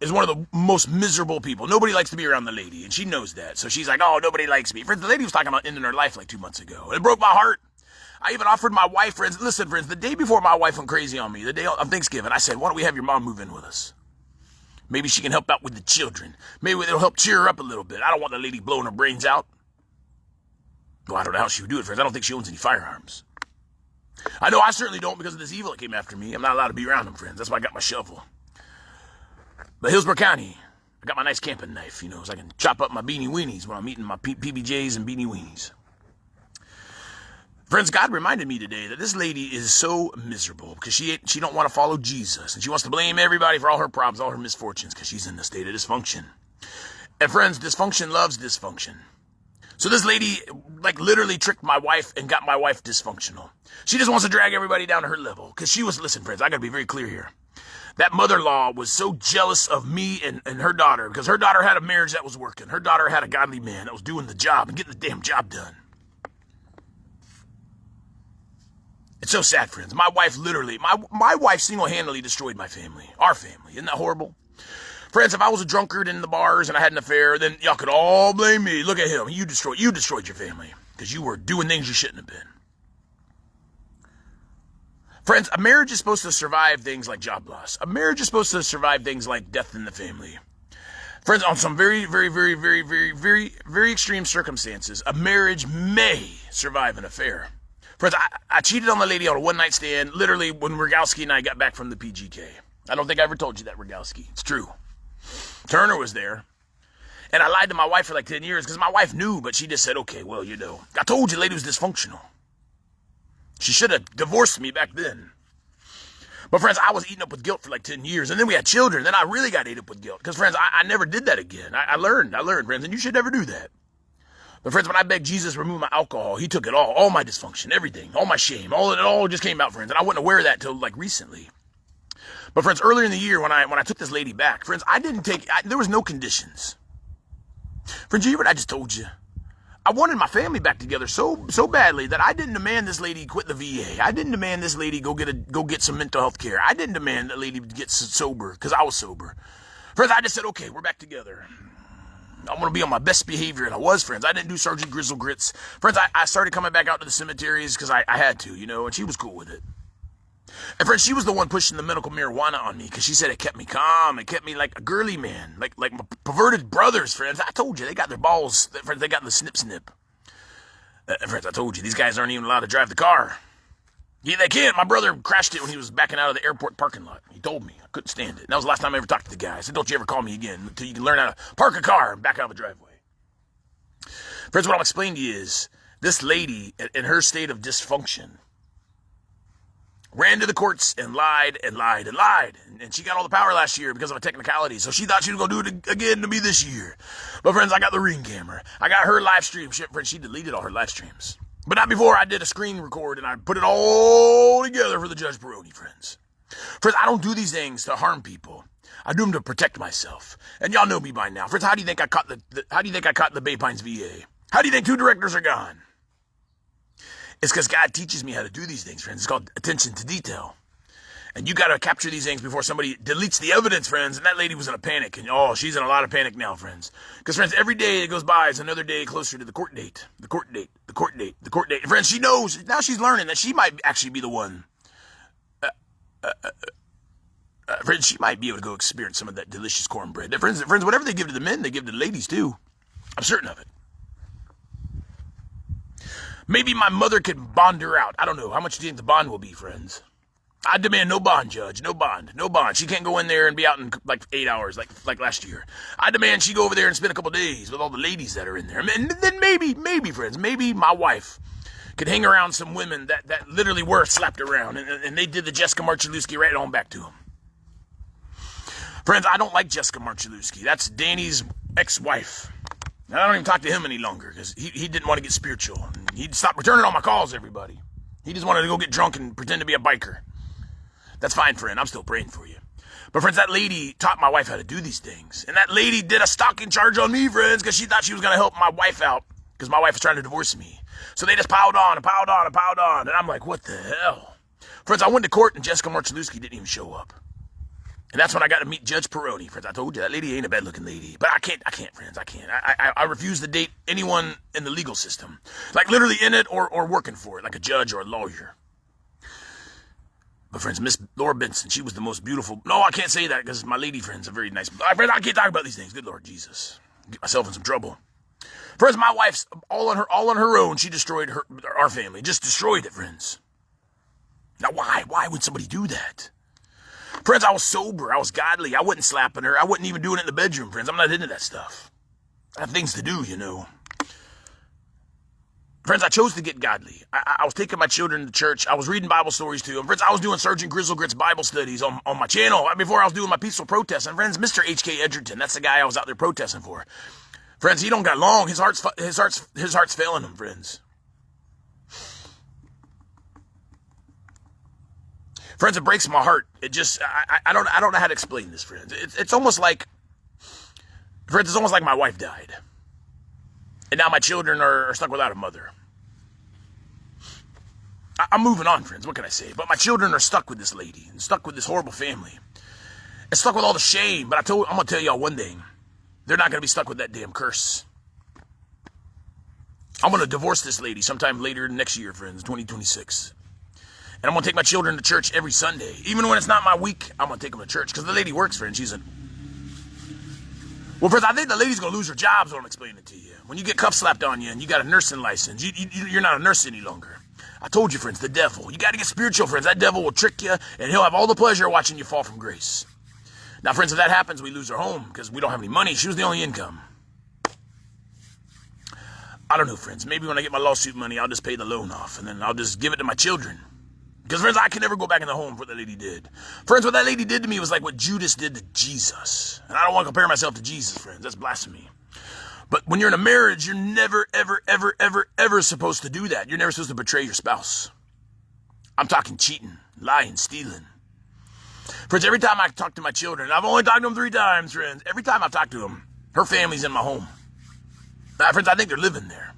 is one of the most miserable people. Nobody likes to be around the lady, and she knows that. So she's like, oh, nobody likes me. Friends, the lady was talking about ending her life like 2 months ago. It broke my heart. I even offered my wife, friends, listen, friends, the day before my wife went crazy on me, the day of Thanksgiving, I said, why don't we have your mom move in with us? Maybe she can help out with the children. Maybe it'll help cheer her up a little bit. I don't want the lady blowing her brains out. Well, I don't know how she would do it, friends. I don't think she owns any firearms. I know I certainly don't because of this evil that came after me. I'm not allowed to be around them, friends. That's why I got my shovel. But Hillsborough County, I got my nice camping knife, you know, so I can chop up my beanie weenies when I'm eating my PBJs and beanie weenies. Friends, God reminded me today that this lady is so miserable because she don't want to follow Jesus. And she wants to blame everybody for all her problems, all her misfortunes, because she's in a state of dysfunction. And friends, dysfunction loves dysfunction. So this lady, like, literally tricked my wife and got my wife dysfunctional. She just wants to drag everybody down to her level. Because she was, listen, friends, I got to be very clear here. That mother-in-law was so jealous of me and her daughter because her daughter had a marriage that was working. Her daughter had a godly man that was doing the job and getting the damn job done. It's so sad, friends. My wife literally, my wife single-handedly destroyed my family, our family. Isn't that horrible? Friends, if I was a drunkard in the bars and I had an affair, then y'all could all blame me. Look at him. You destroyed your family because you were doing things you shouldn't have been. Friends, a marriage is supposed to survive things like job loss. A marriage is supposed to survive things like death in the family. Friends, on some very, very, very, very, very, very, very extreme circumstances, a marriage may survive an affair. Friends, I cheated on the lady on a one-night stand, literally when Rogalski and I got back from the PGK. I don't think I ever told you that, Rogalski. It's true. Turner was there. And I lied to my wife for like 10 years because my wife knew, but she just said, okay, well, you know. I told you the lady was dysfunctional. She should have divorced me back then. But friends, I was eating up with guilt for like 10 years. And then we had children. Then I really got ate up with guilt. Because friends, I never did that again. I learned, friends. And you should never do that. But friends, when I begged Jesus to remove my alcohol, he took it all my dysfunction, everything, all my shame, it all just came out, friends. And I wasn't aware of that till like recently. But friends, earlier in the year when I took this lady back, friends, there was no conditions. Friends, you hear what I just told you? I wanted my family back together so badly that I didn't demand this lady quit the VA. I didn't demand this lady go get some mental health care. I didn't demand that lady get sober because I was sober. Friends, I just said, okay, we're back together. I'm going to be on my best behavior, and I was, friends. I didn't do Sergeant Grizzle Grits. Friends, I started coming back out to the cemeteries because I had to, you know, and she was cool with it. And friends, she was the one pushing the medical marijuana on me because she said it kept me calm. It kept me like a girly man, like my perverted brothers, friends. I told you, they got their balls, friends, they got the snip. Friends, I told you, these guys aren't even allowed to drive the car. Yeah, they can't. My brother crashed it when he was backing out of the airport parking lot. He told me. I couldn't stand it. And that was the last time I ever talked to the guy. I said, don't you ever call me again until you can learn how to park a car and back out of the driveway. Friends, what I'm explaining to you is this lady, in her state of dysfunction, ran to the courts and lied and lied and lied. And she got all the power last year because of a technicality. So she thought she was going to do it again to me this year. But friends, I got the Ring camera. I got her live stream. Friends, she deleted all her live streams. But not before I did a screen record and I put it all together for the Judge Peroni, friends. Friends, I don't do these things to harm people. I do them to protect myself. And y'all know me by now. Friends, how do you think I caught the Bay Pines VA? How do you think 2 directors are gone? It's because God teaches me how to do these things, friends. It's called attention to detail. And you got to capture these things before somebody deletes the evidence, friends. And that lady was in a panic. And she's in a lot of panic now, friends. Because, friends, every day that goes by is another day closer to the court date. The court date. The court date. The court date. And friends, she knows. Now she's learning that she might actually be the one. Friends, she might be able to go experience some of that delicious cornbread. Friends, whatever they give to the men, they give to the ladies, too. I'm certain of it. Maybe my mother could bond her out. I don't know. How much do you think the bond will be, friends? I demand no bond, Judge. No bond. No bond. She can't go in there and be out in like 8 hours like last year. I demand she go over there and spend a couple days with all the ladies that are in there. And then maybe, friends, maybe my wife could hang around some women that literally were slapped around. And they did the Jessica Marchalewski right on back to them. Friends, I don't like Jessica Marchalewski. That's Danny's ex-wife. I don't even talk to him any longer because he didn't want to get spiritual. He'd stop returning all my calls, everybody. He just wanted to go get drunk and pretend to be a biker. That's fine, friend. I'm still praying for you. But, friends, that lady taught my wife how to do these things. And that lady did a stalking charge on me, friends, because she thought she was going to help my wife out because my wife was trying to divorce me. So they just piled on and piled on and piled on. And I'm like, what the hell? Friends, I went to court and Jessica Marchalewski didn't even show up. And that's when I got to meet Judge Peroni, friends. I told you, that lady ain't a bad-looking lady. But I can't, friends. I can't. I refuse to date anyone in the legal system. Like, literally in it or working for it, like a judge or a lawyer. But, friends, Miss Laura Benson, she was the most beautiful. No, I can't say that because my lady friends are very nice. Friends, I can't talk about these things. Good Lord Jesus. Get myself in some trouble. Friends, my wife's all on her own. She destroyed our family. Just destroyed it, friends. Now, why? Why would somebody do that? Friends, I was sober. I was godly. I wasn't slapping her. I wasn't even doing it in the bedroom, friends. I'm not into that stuff. I have things to do, you know. Friends, I chose to get godly. I was taking my children to church. I was reading Bible stories to them. Friends, I was doing Sergeant Grizzlegrit's Bible studies on my channel before I was doing my peaceful protest. And friends, Mr. H.K. Edgerton, that's the guy I was out there protesting for. Friends, he don't got long. His heart's failing him, friends. Friends, it breaks my heart. It just, I don't know how to explain this, friends. It's almost like, friends, it's almost like my wife died. And now my children are stuck without a mother. I'm moving on, friends. What can I say? But my children are stuck with this lady and stuck with this horrible family. And stuck with all the shame. But I'm going to tell y'all one thing. They're not going to be stuck with that damn curse. I'm going to divorce this lady sometime later next year, friends, 2026. And I'm going to take my children to church every Sunday. Even when it's not my week, I'm going to take them to church. Because the lady works, friends. Well, friends, I think the lady's going to lose her job is what I'm explaining to you. When you get cuff slapped on you and you got a nursing license, you're not a nurse any longer. I told you, friends, the devil. You got to get spiritual, friends. That devil will trick you, and he'll have all the pleasure watching you fall from grace. Now, friends, if that happens, we lose our home because we don't have any money. She was the only income. I don't know, friends. Maybe when I get my lawsuit money, I'll just pay the loan off, and then I'll just give it to my children. Because, friends, I can never go back in the home for what that lady did. Friends, what that lady did to me was like what Judas did to Jesus. And I don't want to compare myself to Jesus, friends. That's blasphemy. But when you're in a marriage, you're never, ever, ever, ever, ever supposed to do that. You're never supposed to betray your spouse. I'm talking cheating, lying, stealing. Friends, every time I talk to my children, I've only talked to them 3 times, friends. Every time I've talked to them, her family's in my home. Now, friends, I think they're living there.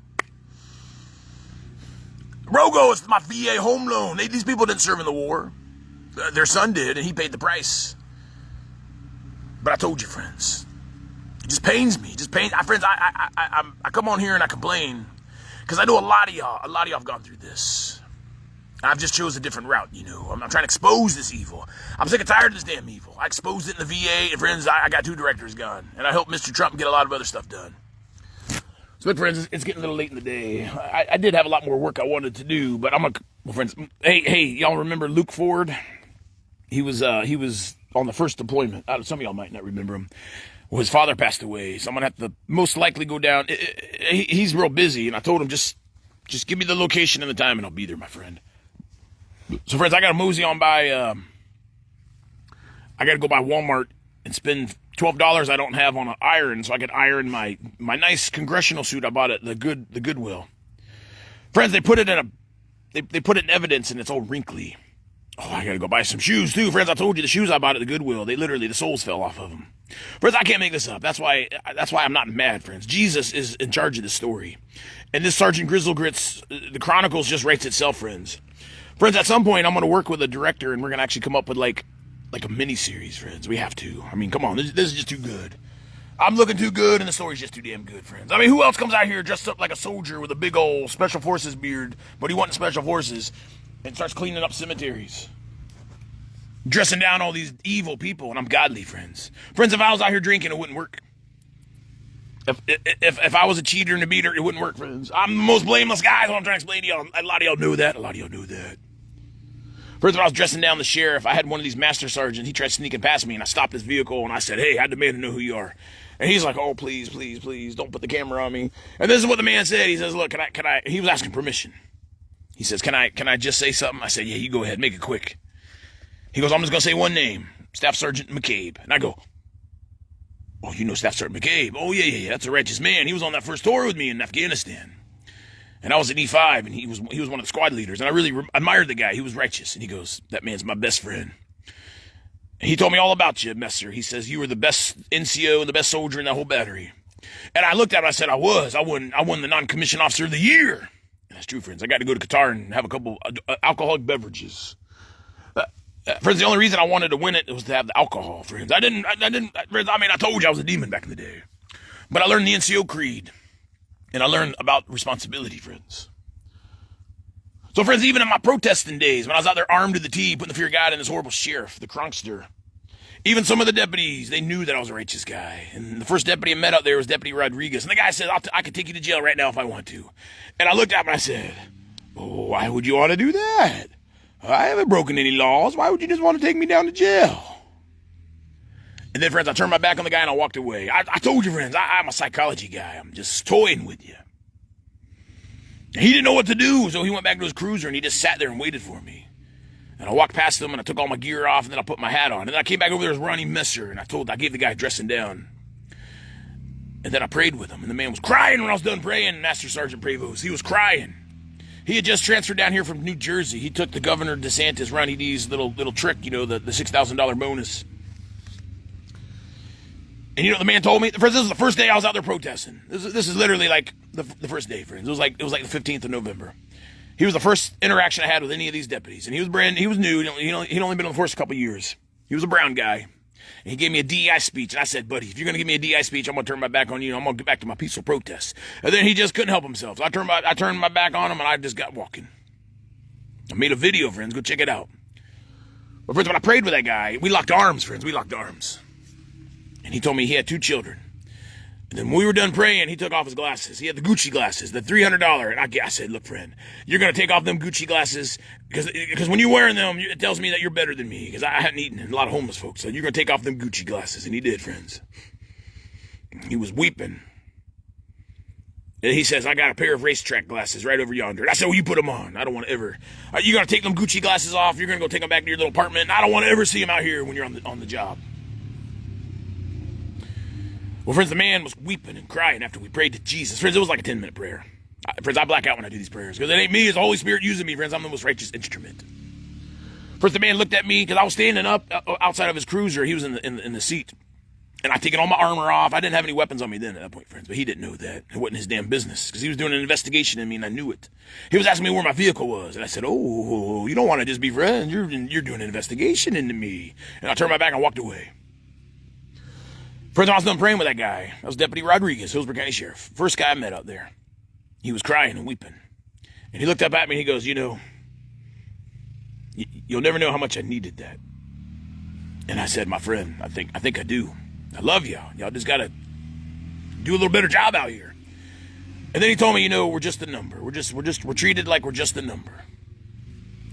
Rogo is my VA home loan. These people didn't serve in the war. Their son did, and he paid the price. But I told you, friends, it just pains me. Friends, I come on here and I complain because I know a lot of y'all have gone through this. I've just chose a different route, you know. I'm trying to expose this evil. I'm sick and tired of this damn evil. I exposed it in the VA, and friends, I got 2 directors gone. And I helped Mr. Trump get a lot of other stuff done. So, friends, it's getting a little late in the day. I did have a lot more work I wanted to do, but well, friends, hey, y'all remember Luke Ford? He was on the first deployment. Some of y'all might not remember him. Well, his father passed away, so I'm gonna have to most likely go down. He's real busy, and I told him just give me the location and the time, and I'll be there, my friend. So, friends, I gotta mosey on by. I gotta go by Walmart and spend $12 I don't have on an iron, so I could iron my nice congressional suit I bought at the Goodwill. Friends, they put it in evidence, and it's all wrinkly. Oh, I gotta go buy some shoes too, friends. I told you the shoes I bought at the Goodwill, the soles fell off of them. Friends, I can't make this up. That's why I'm not mad, friends. Jesus is in charge of the story, and this Sergeant Grizzlegrit's the Chronicles just writes itself, friends. Friends, at some point I'm gonna work with a director, and we're gonna actually come up with like a mini-series, friends. We have to. I mean, come on, this is just too good. I'm looking too good, and the story's just too damn good, friends. I mean, who else comes out here dressed up like a soldier with a big old Special Forces beard, but he wasn't Special Forces, and starts cleaning up cemeteries? Dressing down all these evil people, and I'm godly, friends. Friends, if I was out here drinking, it wouldn't work. If I was a cheater and a beater, it wouldn't work, friends. I'm the most blameless guy, is what I'm trying to explain to y'all. A lot of y'all know that. First, when I was dressing down the sheriff, I had one of these master sergeants. He tried sneaking past me, and I stopped his vehicle, and I said, hey, I demand to know who you are. And he's like, oh, please, please, please, don't put the camera on me. And this is what the man said. He says, look, can I, he was asking permission. He says, can I just say something? I said, yeah, you go ahead, make it quick. He goes, I'm just going to say one name, Staff Sergeant McCabe. And I go, oh, you know Staff Sergeant McCabe? Oh, yeah, that's a righteous man. He was on that first tour with me in Afghanistan. And I was at E5, and he was one of the squad leaders. And I really admired the guy. He was righteous. And he goes, that man's my best friend. And he told me all about you, Messer. He says, you were the best NCO and the best soldier in that whole battery. And I looked at him, I said, I won the non-commissioned officer of the year. And that's true, friends. I got to go to Qatar and have a couple alcoholic beverages. Friends, the only reason I wanted to win it was to have the alcohol, friends. I told you I was a demon back in the day. But I learned the NCO creed. And I learned about responsibility, friends. So, friends, even in my protesting days, when I was out there armed to the teeth, putting the fear of God in this horrible sheriff, the Cronkster, even some of the deputies, they knew that I was a righteous guy. And the first deputy I met out there was Deputy Rodriguez. And the guy said, I could take you to jail right now if I want to. And I looked at him and I said, oh, why would you want to do that? I haven't broken any laws. Why would you just want to take me down to jail? And then, friends, I turned my back on the guy and I walked away. I told you, friends, I'm a psychology guy. I'm just toying with you. He didn't know what to do, so he went back to his cruiser and he just sat there and waited for me. And I walked past him and I took all my gear off and then I put my hat on. And then I came back over there as Ronnie Messer and I gave the guy dressing down. And then I prayed with him. And the man was crying when I was done praying, Master Sergeant Prevost. He was crying. He had just transferred down here from New Jersey. He took the Governor DeSantis, Ronnie D's little trick, the $6,000 bonus. And you know what the man told me? This is the first day I was out there protesting. This is literally like the first day, friends. It was like the 15th of November. He was the first interaction I had with any of these deputies. And he was new. He'd only been on the force a couple years. He was a brown guy. And he gave me a DEI speech. And I said, buddy, if you're going to give me a DEI speech, I'm going to turn my back on you. I'm going to get back to my peaceful protests. And then he just couldn't help himself. So I turned my back on him and I just got walking. I made a video, friends. Go check it out. But friends, when I prayed with that guy, we locked arms, friends. We locked arms. And he told me he had 2 children. And then when we were done praying, he took off his glasses. He had the Gucci glasses, the $300. And I said, look, friend, you're going to take off them Gucci glasses because when you're wearing them, it tells me that you're better than me because I hadn't eaten and a lot of homeless folks. So you're going to take off them Gucci glasses. And he did, friends. He was weeping. And he says, I got a pair of racetrack glasses right over yonder. And I said, well, you put them on. I don't want to ever. You're going to take them Gucci glasses off. You're going to go take them back to your little apartment. And I don't want to ever see them out here when you're on the job. Well, friends, the man was weeping and crying after we prayed to Jesus. Friends, it was like a 10-minute prayer. Friends, I black out when I do these prayers because it ain't me, it's the Holy Spirit using me, friends. I'm the most righteous instrument. First, the man looked at me because I was standing up outside of his cruiser. He was in the seat. And I'd taken all my armor off. I didn't have any weapons on me then at that point, friends, but he didn't know that. It wasn't his damn business because he was doing an investigation in me and I knew it. He was asking me where my vehicle was. And I said, oh, you don't want to just be friends. You're doing an investigation into me. And I turned my back and walked away. First time I was done praying with that guy, that was Deputy Rodriguez, Hillsborough County Sheriff. First guy I met out there. He was crying and weeping. And he looked up at me and he goes, you'll never know how much I needed that. And I said, my friend, I think I do. I love y'all. Y'all just got to do a little better job out here. And then he told me, we're just a number. We're treated like we're just a number.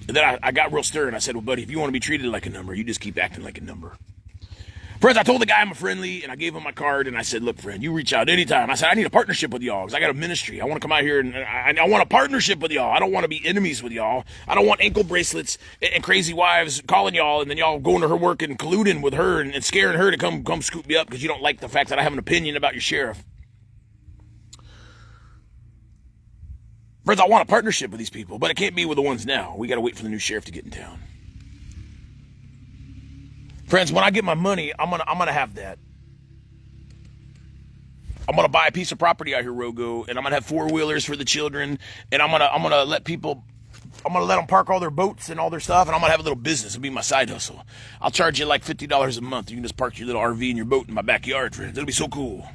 And then I got real stirred. I said, well, buddy, if you want to be treated like a number, you just keep acting like a number. Friends, I told the guy I'm a friendly, and I gave him my card, and I said, look, friend, you reach out anytime. I said, I need a partnership with y'all, because I got a ministry. I want to come out here, and I want a partnership with y'all. I don't want to be enemies with y'all. I don't want ankle bracelets and crazy wives calling y'all, and then y'all going to her work and colluding with her and scaring her to come scoop me up because you don't like the fact that I have an opinion about your sheriff. Friends, I want a partnership with these people, but it can't be with the ones now. We got to wait for the new sheriff to get in town. Friends, when I get my money, I'm gonna have that. I'm gonna buy a piece of property out here, Rogo, and I'm gonna have 4-wheelers for the children, and I'm gonna let them park all their boats and all their stuff, and I'm gonna have a little business. It'll be my side hustle. I'll charge you like $50 a month. You can just park your little RV and your boat in my backyard, friends. It'll be so cool.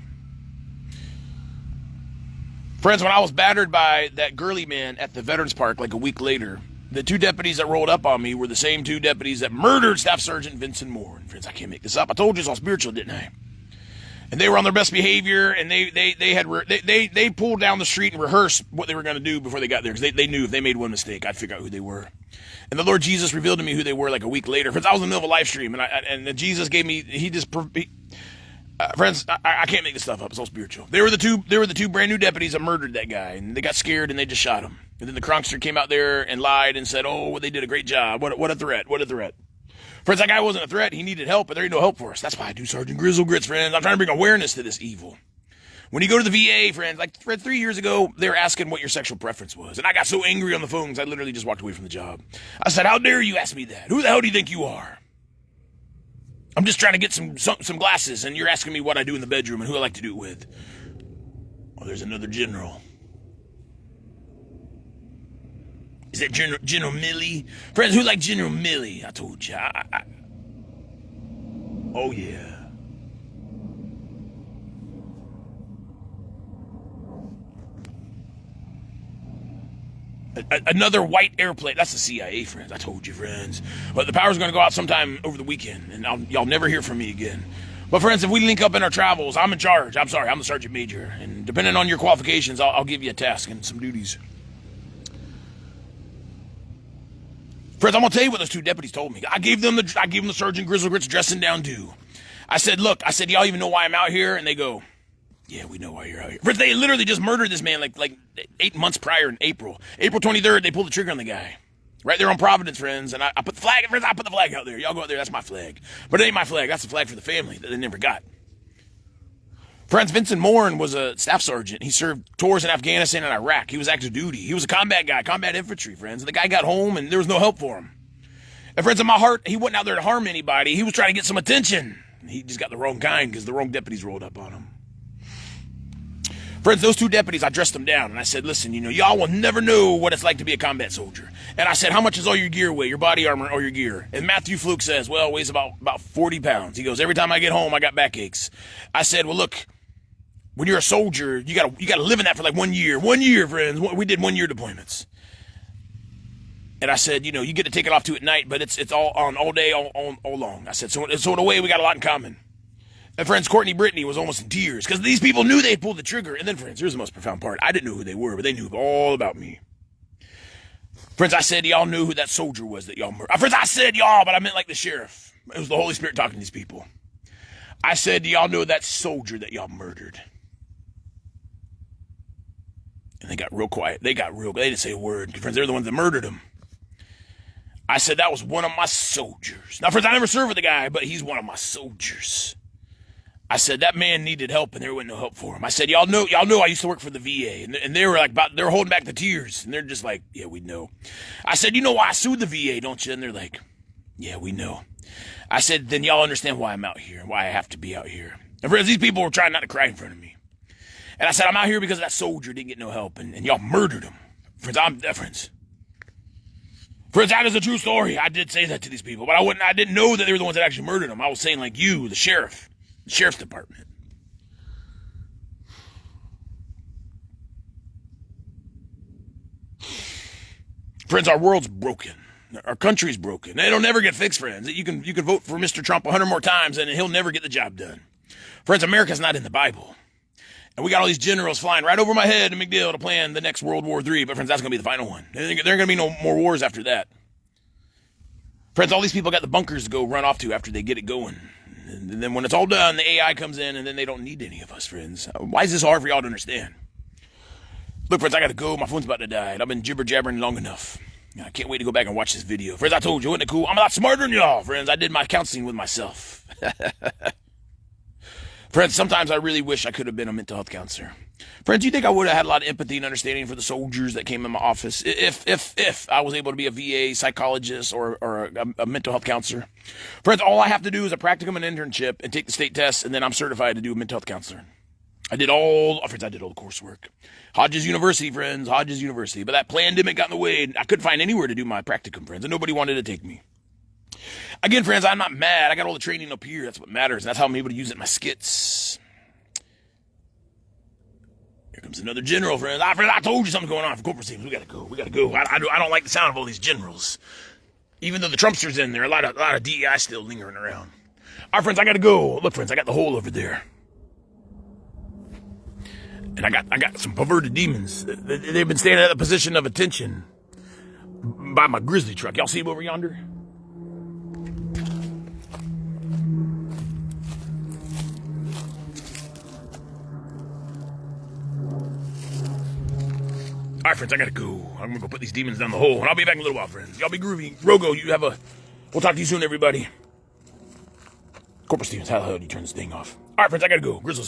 Friends, when I was battered by that girly man at the Veterans Park like a week later, the 2 deputies that rolled up on me were the same 2 deputies that murdered Staff Sergeant Vincent Moore. And friends, I can't make this up. I told you it's all spiritual, didn't I? And they were on their best behavior, and they pulled down the street and rehearsed what they were going to do before they got there, because they knew if they made one mistake, I'd figure out who they were. And the Lord Jesus revealed to me who they were like a week later. Friends, I was in the middle of a live stream, and then Jesus gave me, friends, I can't make this stuff up. It's all spiritual. They were the two brand new deputies that murdered that guy, and they got scared and they just shot him. And then the Kronkster came out there and lied and said, "Oh, they did a great job. What a threat! What a threat!" Friends, that guy wasn't a threat. He needed help, but there ain't no help for us. That's why I do Sergeant Grizzle Grits, friends. I'm trying to bring awareness to this evil. When you go to the VA, friends, like 3 years ago, they were asking what your sexual preference was. And I got so angry on the phone because I literally just walked away from the job. I said, "How dare you ask me that? Who the hell do you think you are? I'm just trying to get some glasses, and you're asking me what I do in the bedroom and who I like to do it with." Oh, there's another general. Is that General Milley? Friends, who like General Milley? I told you. Oh, yeah. Another white airplane. That's the CIA, friends. I told you, friends. But the power's going to go out sometime over the weekend, and y'all never hear from me again. But, friends, if we link up in our travels, I'm in charge. I'm sorry, I'm the sergeant major. And depending on your qualifications, I'll give you a task and some duties. Friends, I'm going to tell you what those two deputies told me. I gave them the Sergeant Grizzle Grits dressing down due. I said, "Look," I said, "y'all even know why I'm out here?" And they go, "Yeah, we know why you're out here." Friends, they literally just murdered this man like 8 months prior in April. April 23rd, they pulled the trigger on the guy. Right there on Providence, friends. And I put the flag, friends, I put the flag out there. Y'all go out there, that's my flag. But it ain't my flag, that's the flag for the family that they never got. Friends, Vincent Morin was a staff sergeant. He served tours in Afghanistan and Iraq. He was active duty. He was a combat guy, combat infantry, friends. And the guy got home and there was no help for him. And friends, in my heart, he wasn't out there to harm anybody. He was trying to get some attention. He just got the wrong kind because the wrong deputies rolled up on him. Friends, those two deputies, I dressed them down and I said, "Listen, y'all will never know what it's like to be a combat soldier." And I said, "How much is all your gear weigh, your body armor or your gear?" And Matthew Fluke says, "Well, it weighs about 40 pounds. He goes, "Every time I get home, I got backaches." I said, "Well, look, when you're a soldier, you gotta live in that for like 1 year. 1 year, friends. We did 1 year deployments." And I said, you get to take it off too at night, but it's all on all day, all long. I said, so in a way, we got a lot in common. And friends, Courtney Brittany was almost in tears because these people knew they'd pulled the trigger. And then, friends, here's the most profound part. I didn't know who they were, but they knew all about me. Friends, I said, y'all knew who that soldier was that y'all murdered. Friends, I said y'all, but I meant like the sheriff. It was the Holy Spirit talking to these people. I said, do y'all know that soldier that y'all murdered? And they got real quiet. They didn't say a word. Friends, they're the ones that murdered him. I said, that was one of my soldiers. Now, friends, I never served with the guy, but he's one of my soldiers. I said, that man needed help, and there wasn't no help for him. I said, y'all know I used to work for the VA, and they were like, they were holding back the tears, and they're just like, yeah, we know. I said, you know why I sued the VA, don't you? And they're like, yeah, we know. I said, then y'all understand why I'm out here, and why I have to be out here. And friends, these people were trying not to cry in front of me. And I said, I'm out here because that soldier didn't get no help, and y'all murdered him. Friends, that is a true story. I did say that to these people, but I didn't know that they were the ones that actually murdered him. I was saying like you, the sheriff's department. Friends, our world's broken. Our country's broken. It'll never get fixed, friends. You can vote for Mr. Trump 100 more times and he'll never get the job done. Friends, America's not in the Bible. And we got all these generals flying right over my head in McDill to plan the next World War III. But friends, that's going to be the final one. There ain't going to be no more wars after that. Friends, all these people got the bunkers to go run off to after they get it going. And then when it's all done, the AI comes in and then they don't need any of us, friends. Why is this hard for y'all to understand? Look, friends, I got to go. My phone's about to die. And I've been jibber-jabbering long enough. I can't wait to go back and watch this video. Friends, I told you, wasn't it cool? I'm a lot smarter than y'all, friends. I did my counseling with myself. Friends, sometimes I really wish I could have been a mental health counselor. Friends, do you think I would have had a lot of empathy and understanding for the soldiers that came in my office if I was able to be a VA psychologist or a mental health counselor? Friends, all I have to do is a practicum and internship and take the state tests, and then I'm certified to do a mental health counselor. I did all the coursework. Hodges University, friends, Hodges University. But that pandemic got in the way, and I couldn't find anywhere to do my practicum, friends, and nobody wanted to take me. Again, friends, I'm not mad. I got all the training up here. That's what matters. And that's how I'm able to use it in my skits. Here comes another general, friends. I told you something's going on for corporate teams. We gotta go. I don't like the sound of all these generals. Even though the Trumpsters in there, a lot of DEI still lingering around. All right, friends, I gotta go. Look, friends, I got the hole over there. And I got some perverted demons. They've been standing at the position of attention by my grizzly truck. Y'all see him over yonder? All right, friends, I gotta go. I'm gonna go put these demons down the hole, and I'll be back in a little while, friends. Y'all be groovy. Rogo, you have a... We'll talk to you soon, everybody. Corporal Stevens, how the hell do you turn this thing off? All right, friends, I gotta go. Grizzle